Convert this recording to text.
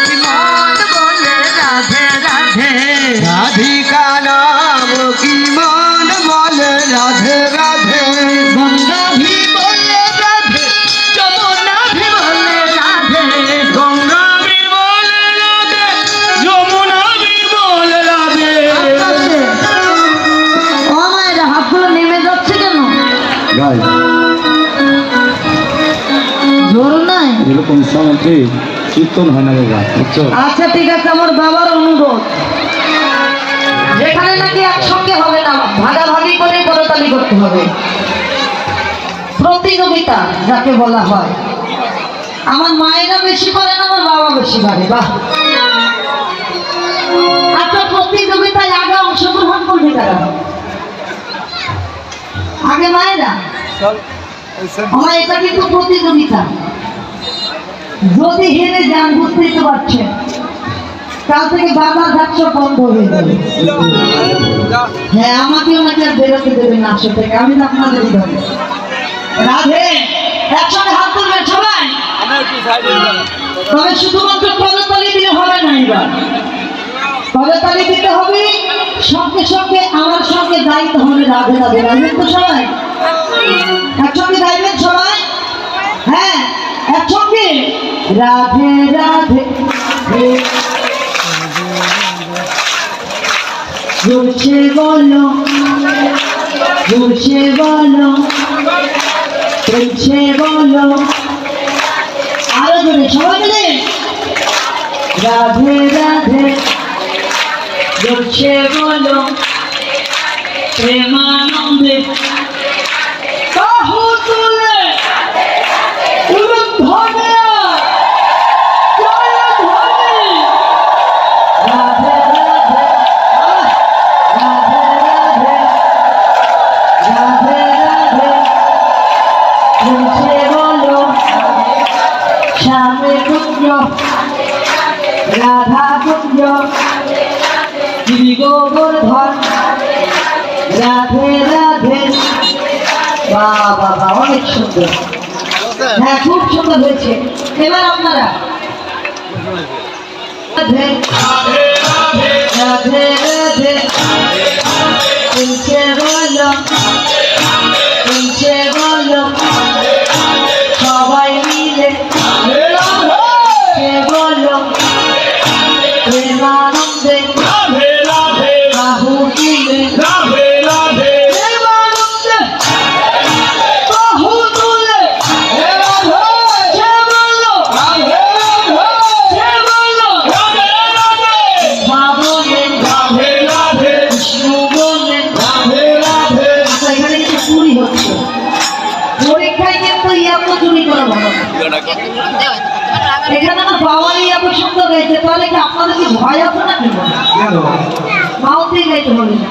কি মন বলে রাধে রাধে, রাধিকা নাম কি মন বলে রাধে রাধে, গঙ্গা ভি বলে রাধে, যমুনা ভি বলে রাধে, গঙ্গা বি বলে রাধে, যমুনা বি বলে রাধে। ও মায়েরা হাতগুলো নেমে যাচ্ছে কেন? গাই জোর নাই। এরকম সময় কীর্তন হয় না বাবা, বুঝছো? আচ্ছা ঠিক আছে, আমার বাবার অনুরোধ, যেখানে নাকি একসঙ্গে হবে না, ভাগাভাগি করে করতালি করতে হবে। প্রতিযোগিতা যাকে বলা হয়, আমার মায়েরা বেশি করে না, আমার বাবা বেশি পারে। বাহ, আচ্ছা প্রতিযোগিতায় আগে অংশগ্রহণ করবে কারা? আগে মায়েরা। আমার এটা কিন্তু প্রতিযোগিতা, যদি হেরে যান বুঝতেই তো পারছেন, কাল থেকে বাজার ঘাট সব বন্ধ হয়ে যাবে। হ্যাঁ, আমাকে ওনাকে আর বেরোতে দেবেন না আসো থেকে, আমি তো আপনাদের ধরে রাধে। একসঙ্গে হাত তুলবেন সবাই, তবে শুধুমাত্র করতালি দিলে হবে না, এবার করতালি দিতে হবে, সঙ্গে সঙ্গে আমার সঙ্গে গাইতে হবে রাধে রাধে। রাধবেন তো সবাই? একসঙ্গে গাইবেন সবাই? হ্যাঁ একসঙ্গে রাধে রাধে, জোরছে বলো, জোরছে বলো, চলছে বলো, আরো জোরে সবাই মিলে রাধে রাধে, জোরছে বলো, প্রেমানন্দে বাহু তুলে উলুধ্বনি, জয়ধ্বনি, রাধে রাধে, রাধে রাধে, রাধে রাধে, চলছে বলো, শ্যামে কুঞ্জ, রাধা কুঞ্জ, গিরি গোবর্ধন, রাধে রাধে। বাহ বাবা, অনেক সুন্দর, হ্যাঁ খুব সুন্দর হয়েছে। এবার আপনারা রাধে রাধে রাধে, চলছে বলো, চলছে বলো, সবাই মিলে বলো, প্রেমানন্দে বাহু তুলে, প্রেমানন্দে বাহু তুলে, সে বলো, সে বলো, মা বলে বিষ্ণু বলে। আচ্ছা, এখানে কিছু চুরি হচ্ছে, পরীক্ষায় কিন্তু ইয়াকে চুরি করা ভালো না। এখানে আমার বাবাই এত সুন্দর গাইছে, তাহলে কি আপনাদের কি ভয় আছে না? কি মাউথেই গাইতে হবে না।